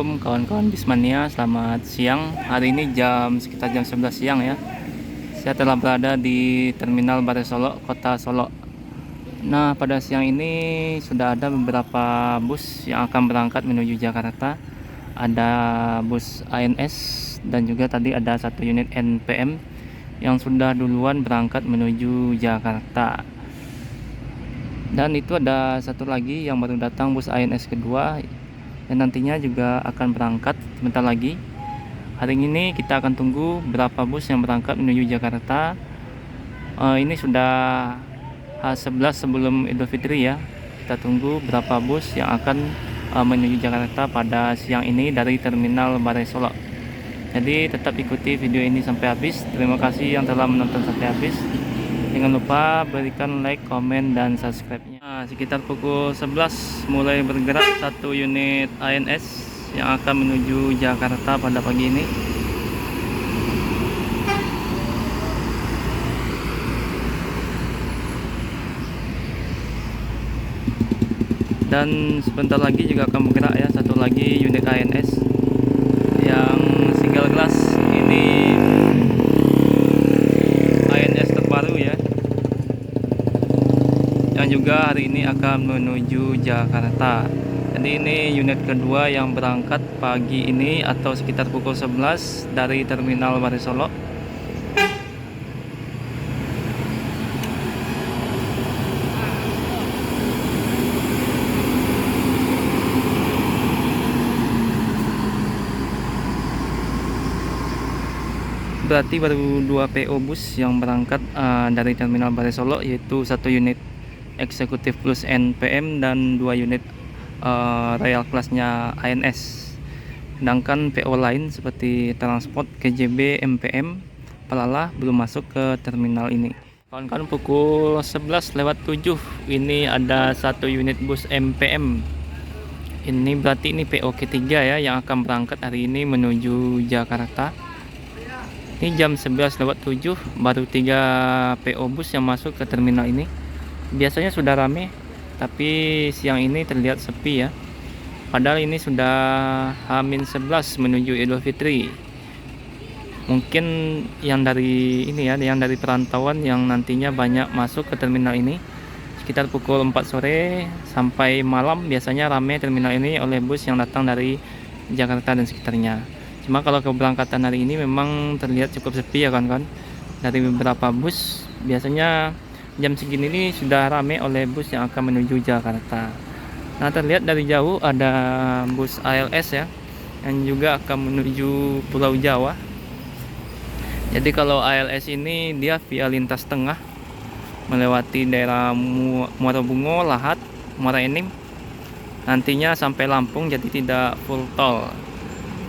Assalamualaikum kawan-kawan Bismania, selamat siang. Hari ini sekitar jam 11 siang ya. Saya telah berada di Terminal Barai Solo, Kota Solo. Nah, pada siang ini sudah ada beberapa bus yang akan berangkat menuju Jakarta. Ada bus ANS dan juga tadi ada satu unit NPM yang sudah duluan berangkat menuju Jakarta. Dan itu ada satu lagi yang baru datang, bus ANS kedua, dan nantinya juga akan berangkat sebentar lagi. Hari ini kita akan tunggu berapa bus yang berangkat menuju Jakarta. Ini sudah H11 sebelum Idul Fitri ya. Kita tunggu berapa bus yang akan menuju Jakarta pada siang ini dari Terminal Barai Solo. Jadi tetap ikuti video ini sampai habis. Terima kasih yang telah menonton sampai habis. Jangan lupa berikan like, komen, dan subscribe-nya. Nah, sekitar pukul 11 mulai bergerak satu unit ANS yang akan menuju Jakarta pada pagi ini. Dan sebentar lagi juga akan bergerak ya satu lagi unit ANS yang single class. Ini ANS terbaru ya, yang juga hari ini akan menuju Jakarta. Jadi ini unit kedua yang berangkat pagi ini atau sekitar pukul 11 dari Terminal Barai Solo. Berarti baru 2 PO bus yang berangkat dari Terminal Barai Solo, yaitu satu unit Eksekutif Plus NPM dan 2 unit Royal kelasnya ANS. Sedangkan PO lain seperti Transport, KJB, MPM, Pelala belum masuk ke terminal ini. Kawan-kawan, pukul 11:07 ini ada satu unit bus MPM. Ini berarti ini PO ketiga ya yang akan berangkat hari ini menuju Jakarta. Ini jam 11:07 baru 3 PO bus yang masuk ke terminal ini. Biasanya sudah rame, tapi siang ini terlihat sepi ya. Padahal ini sudah H-11 menuju Idul Fitri. Mungkin yang dari ini ya, yang dari perantauan yang nantinya banyak masuk ke terminal ini. Sekitar pukul 4 sore sampai malam biasanya rame terminal ini oleh bus yang datang dari Jakarta dan sekitarnya. Cuma kalau keberangkatan hari ini memang terlihat cukup sepi ya kan. Dari beberapa bus biasanya jam segini ini sudah ramai oleh bus yang akan menuju Jakarta. Nah, terlihat dari jauh ada bus ALS ya yang juga akan menuju Pulau Jawa. Jadi kalau ALS ini dia via lintas tengah melewati daerah Muara Bungo, Lahat, Muara Enim, nantinya sampai Lampung, jadi tidak full tol.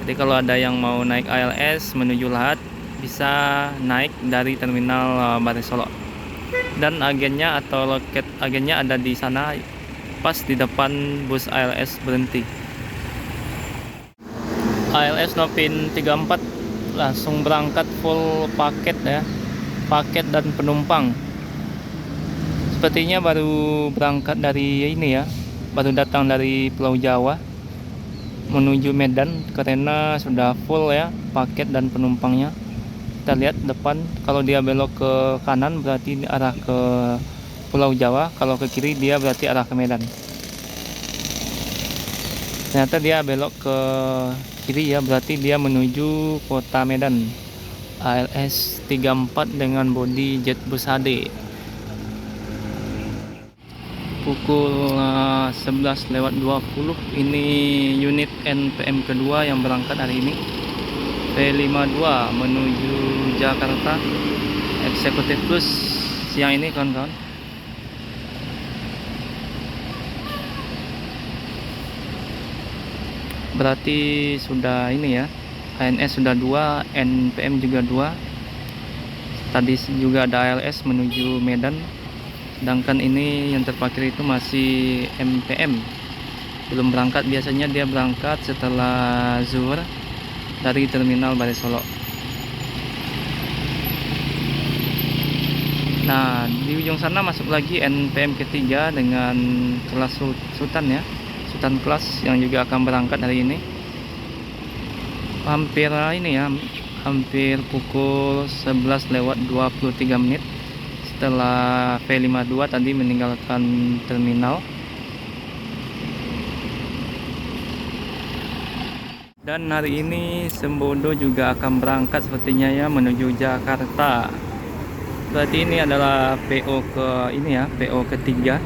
Jadi kalau ada yang mau naik ALS menuju Lahat bisa naik dari Terminal Barai Solo. Dan agennya atau loket agennya ada di sana pas di depan bus ALS berhenti. ALS Nopin 34 langsung berangkat full paket ya. Paket dan penumpang. Sepertinya baru berangkat dari ini ya. Baru datang dari Pulau Jawa menuju Medan karena sudah full ya paket dan penumpangnya. Kita lihat depan, kalau dia belok ke kanan berarti arah ke Pulau Jawa, kalau ke kiri dia berarti arah ke Medan. Ternyata dia belok ke kiri ya, berarti dia menuju kota Medan. ALS 34 dengan bodi Jetbus HD. Pukul 11:20 ini unit NPM kedua yang berangkat hari ini, P52 menuju Jakarta, Eksekutif Plus siang ini kawan-kawan. Berarti sudah ini ya, ANS sudah 2, NPM juga 2. Tadi juga ada ALS menuju Medan. Sedangkan ini yang terparkir itu masih MPM, belum berangkat. Biasanya dia berangkat setelah zuhur dari Terminal Barai Solo. Nah, di ujung sana masuk lagi NPM ketiga dengan kelas Sultan ya, Sultan kelas yang juga akan berangkat hari ini. hampir ini ya, hampir pukul 11 lewat 23 menit setelah V52 tadi meninggalkan terminal. Dan hari ini Sembodo juga akan berangkat sepertinya ya, menuju Jakarta. Berarti ini adalah PO ke ini ya, PO ketiga.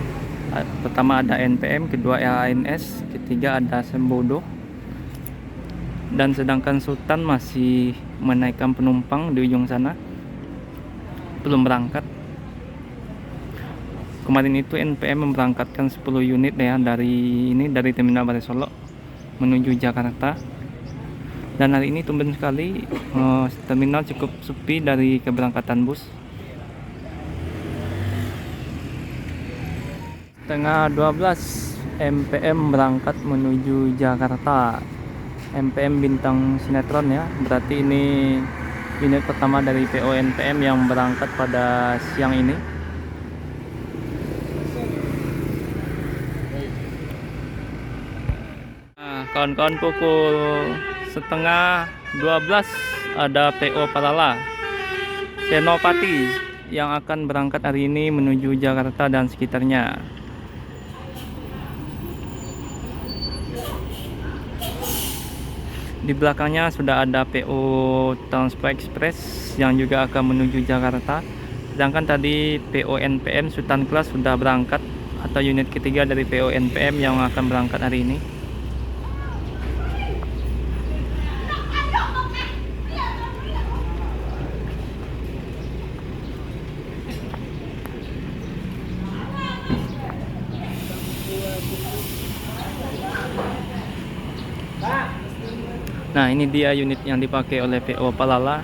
Pertama ada NPM, kedua ANS, ketiga ada Sembodo. Dan sedangkan Sultan masih menaikkan penumpang di ujung sana, belum berangkat. Kemarin itu NPM memberangkatkan 10 unit ya dari terminal Balai Solo menuju Jakarta. Dan hari ini tumben sekali terminal cukup sepi dari keberangkatan bus. Setengah 12 MPM berangkat menuju Jakarta. MPM bintang sinetron ya, berarti ini unit pertama dari PO NPM yang berangkat pada siang ini. Nah, kawan-kawan, pukul setengah 12 ada PO Palala Senopati yang akan berangkat hari ini menuju Jakarta dan sekitarnya. Di belakangnya sudah ada PO Transpa Express yang juga akan menuju Jakarta. Sedangkan tadi PO NPM Sultan Class sudah berangkat, atau unit ketiga dari PO NPM yang akan berangkat hari ini. Nah, ini dia unit yang dipakai oleh PO Palala,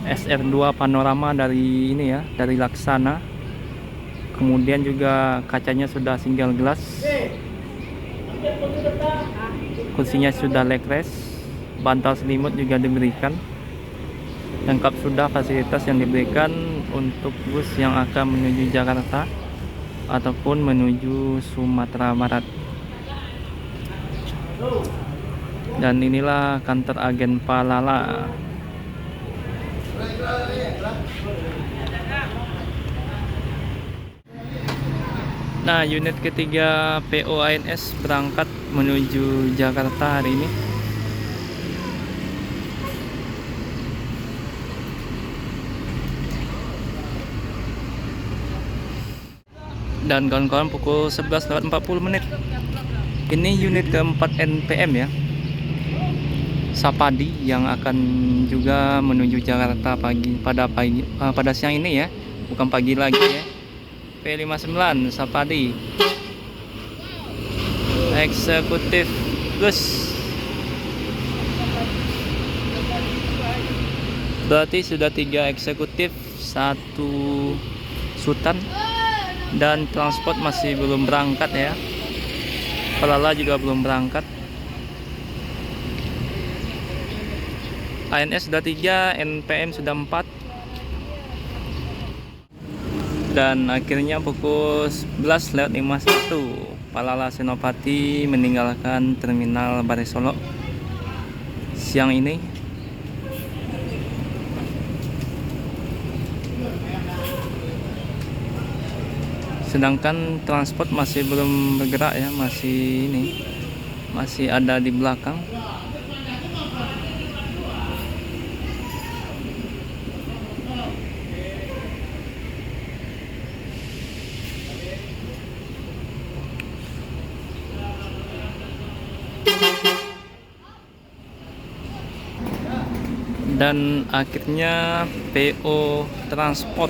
SR2 Panorama dari ini ya, dari Laksana. Kemudian juga kacanya sudah single glass, kursinya sudah leg rest, bantal selimut juga diberikan. Lengkap sudah fasilitas yang diberikan untuk bus yang akan menuju Jakarta ataupun menuju Sumatera Barat. Dan inilah kantor agen Palala. Nah, unit ketiga PO ANS berangkat menuju Jakarta hari ini. Dan kawan-kawan, pukul 11.40 menit. Ini unit keempat NPM ya, Sapadi, yang akan juga menuju Jakarta pada siang ini ya, bukan pagi lagi ya. P59 Sapadi Eksekutif Plus. Berarti sudah 3 eksekutif, 1 Sultan, dan transport masih belum berangkat ya. Palala juga belum berangkat. ANS sudah 3, NPM sudah 4. Dan akhirnya pukul 11.51 Palala Senopati meninggalkan terminal Balai Solo siang ini. Sedangkan transport masih belum bergerak ya, masih ada di belakang. Dan akhirnya PO Transport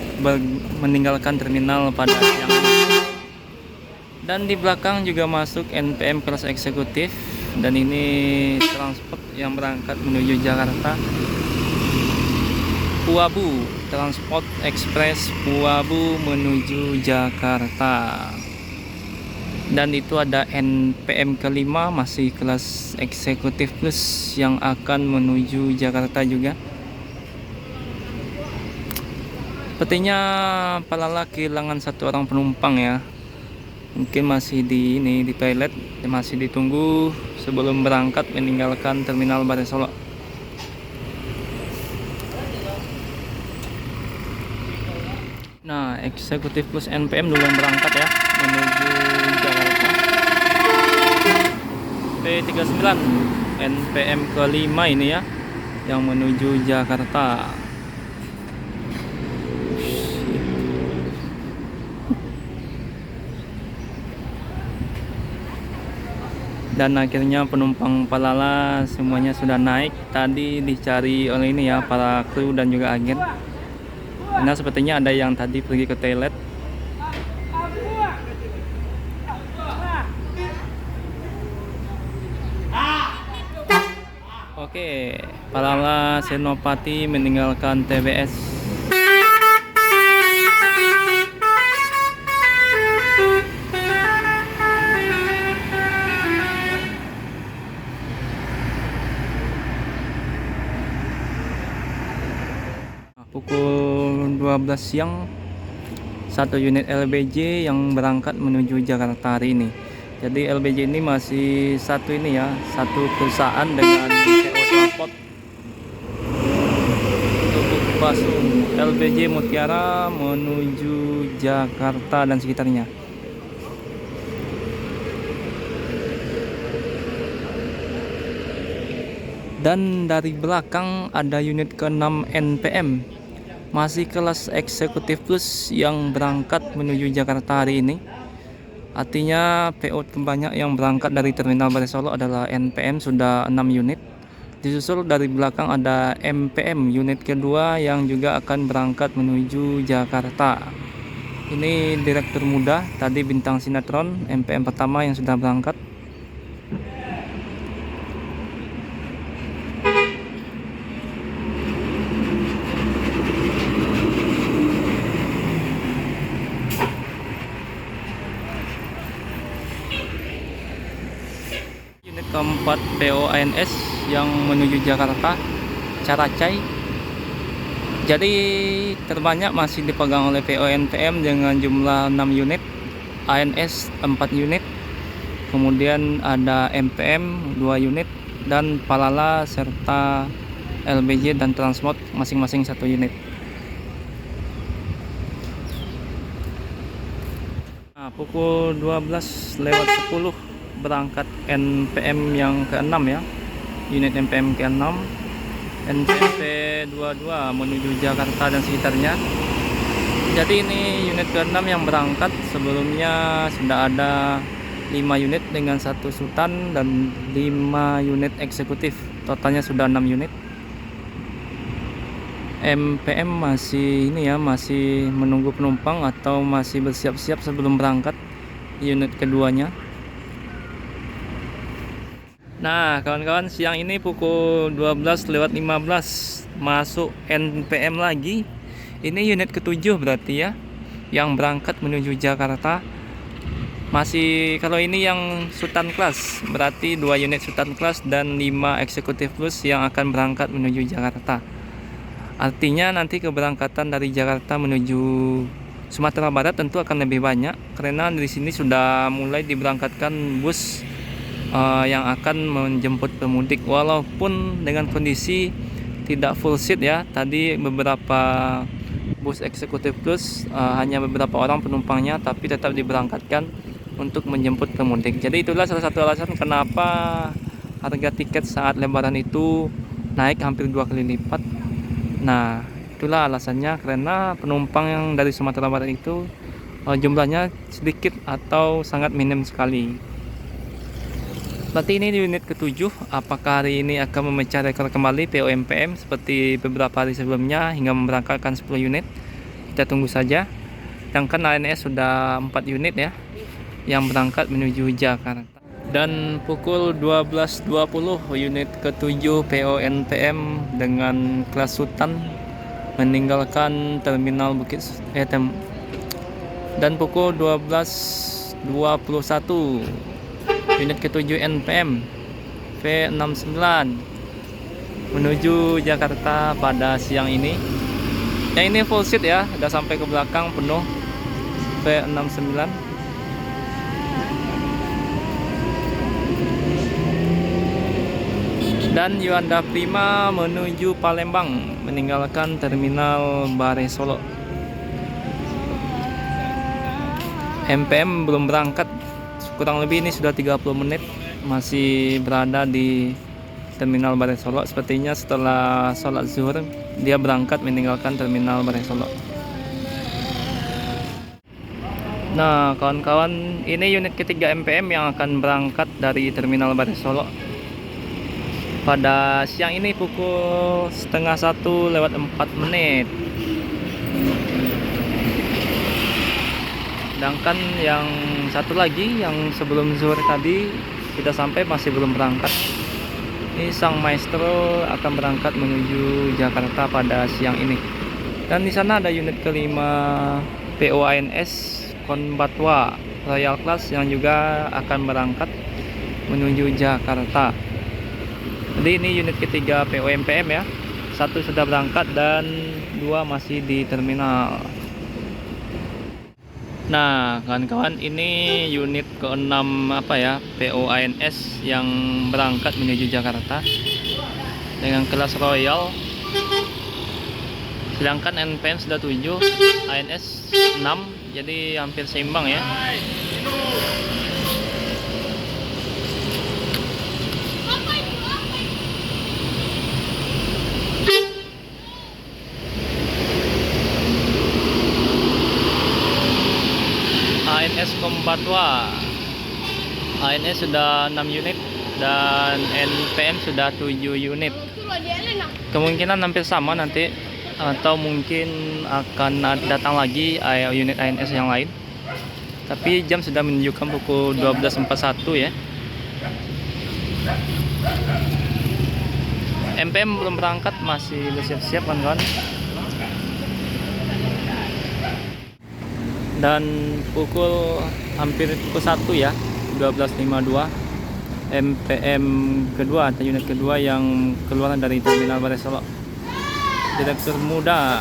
meninggalkan terminal pada siang ini. Dan di belakang juga masuk NPM kelas eksekutif, dan ini transport yang berangkat menuju Jakarta. Puabu Transport Express Puabu menuju Jakarta. Dan itu ada NPM kelima, masih kelas eksekutif plus, yang akan menuju Jakarta juga. Sepertinya Palala kehilangan 1 orang penumpang ya. Mungkin masih di toilet, masih ditunggu sebelum berangkat meninggalkan terminal Balai Solo. Nah, eksekutif plus NPM duluan berangkat ya menuju Jakarta. P39 NPM kelima ini ya yang menuju Jakarta. Dan akhirnya penumpang Palala semuanya sudah naik. Tadi dicari oleh ini ya para kru dan juga agen. Nah, sepertinya ada yang tadi pergi ke toilet. Oke, Palala Senopati meninggalkan TBS. Pukul 12 siang, satu unit LBJ yang berangkat menuju Jakarta hari ini. Jadi LBJ ini masih satu ini ya, satu perusahaan dengan CO transport. Untuk Basum LBJ Mutiara menuju Jakarta dan sekitarnya. Dan dari belakang ada unit ke-6 NPM, masih kelas eksekutif plus yang berangkat menuju Jakarta hari ini. Artinya PO terbanyak yang berangkat dari Terminal Bare Solo adalah NPM, sudah 6 unit. Disusul dari belakang ada MPM unit kedua yang juga akan berangkat menuju Jakarta. Ini direktur muda, tadi bintang sinetron MPM pertama yang sudah berangkat. Keempat PO ANS yang menuju Jakarta, Caracay. Jadi terbanyak masih dipegang oleh PO NPM dengan jumlah 6 unit, ANS 4 unit, kemudian ada MPM 2 unit, dan Palala serta LBJ dan Transmart masing-masing 1 unit. Nah, pukul 12:10 berangkat NPM yang ke-6 ya, unit NPM ke-6 NPM P22 menuju Jakarta dan sekitarnya. Jadi ini unit ke-6 yang berangkat. Sebelumnya sudah ada 5 unit dengan 1 sultan dan 5 unit eksekutif, totalnya sudah 6 unit. MPM masih ini ya, masih menunggu penumpang atau masih bersiap-siap sebelum berangkat unit keduanya. Nah, kawan-kawan, siang ini pukul 12:15 masuk NPM lagi. Ini unit ke-7 berarti ya, yang berangkat menuju Jakarta. Masih kalau ini yang Sultan Class, berarti 2 unit Sultan Class dan 5 eksekutif plus yang akan berangkat menuju Jakarta. Artinya nanti keberangkatan dari Jakarta menuju Sumatera Barat tentu akan lebih banyak, karena di sini sudah mulai diberangkatkan bus yang akan menjemput pemudik, walaupun dengan kondisi tidak full seat ya. Tadi beberapa bus eksekutif plus hanya beberapa orang penumpangnya, tapi tetap diberangkatkan untuk menjemput pemudik. Jadi itulah salah satu alasan kenapa harga tiket saat lebaran itu naik hampir 2 kali lipat. Nah, itulah alasannya, karena penumpang yang dari Sumatera Barat itu jumlahnya sedikit atau sangat minim sekali. Berarti ini di unit ke-7. Apakah hari ini akan memecah rekor kembali PO MPM seperti beberapa hari sebelumnya hingga memberangkatkan 10 unit? Kita tunggu saja. Sedangkan ANS sudah 4 unit ya yang berangkat menuju Jakarta. Dan pukul 12:20 unit ke-7 PO NPM dengan kelas Sultan meninggalkan Terminal Bukit dan pukul 12:21 unit ke-7 NPM V69 menuju Jakarta pada siang ini. Yang ini full seat ya, udah sampai ke belakang penuh V69. Dan Yuanda Prima menuju Palembang meninggalkan Terminal Bare Solo. MPM belum berangkat, kurang lebih ini sudah 30 menit masih berada di Terminal Balai Solok. Sepertinya setelah sholat zuhur dia berangkat meninggalkan Terminal Balai Solok. Nah kawan-kawan, ini unit ketiga MPM yang akan berangkat dari Terminal Balai Solok pada siang ini pukul 12:30 sedangkan yang satu lagi yang sebelum zuhur tadi kita sampai masih belum berangkat. Ini sang maestro akan berangkat menuju Jakarta pada siang ini. Dan di sana ada unit kelima PO ANS Konbatwa Royal Class yang juga akan berangkat menuju Jakarta. Jadi ini unit ketiga PO MPM ya. Satu sudah berangkat dan dua masih di terminal. Nah kawan-kawan, ini unit ke-6 PO ANS yang berangkat menuju Jakarta dengan kelas Royal. Sedangkan NPM sudah 7, ANS 6, jadi hampir seimbang ya. ANS Kombatwa, ANS sudah 6 unit dan NPM sudah 7 unit. Kemungkinan hampir sama nanti, atau mungkin akan datang lagi unit ANS yang lain. Tapi jam sudah menunjukkan pukul 12.41 ya. MPM belum berangkat, masih bersiap-siap kawan-kawan. Dan hampir pukul 1 ya, 12.52, MPM kedua atau unit kedua yang keluar dari Terminal Balai Solok. Direktur muda.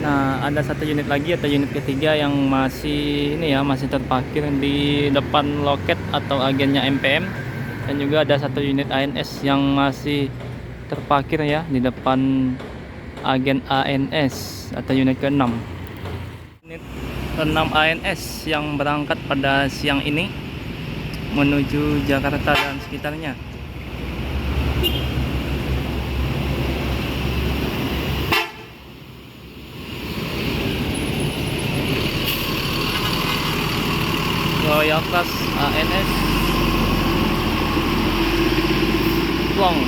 Nah, ada satu unit lagi atau unit ketiga yang masih masih terparkir di depan loket atau agennya MPM, dan juga ada satu unit ANS yang masih terparkir ya di depan agen ANS atau unit ke-6. Unit ke-6 ANS yang berangkat pada siang ini menuju Jakarta dan sekitarnya. Royal Class ANS Long.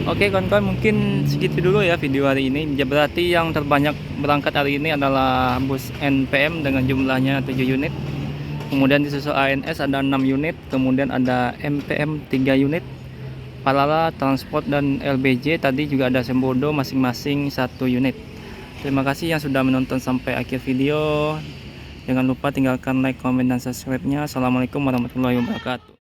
Oke kawan-kawan, mungkin segitu dulu ya video hari ini. Berarti yang terbanyak berangkat hari ini adalah bus NPM dengan jumlahnya 7 unit. Kemudian disusul ANS ada 6 unit. Kemudian ada MPM 3 unit. Palala, Transport, dan LBJ tadi juga ada Sembodo masing-masing 1 unit. Terima kasih yang sudah menonton sampai akhir video. Jangan lupa tinggalkan like, komen, dan subscribe-nya. Assalamualaikum warahmatullahi wabarakatuh.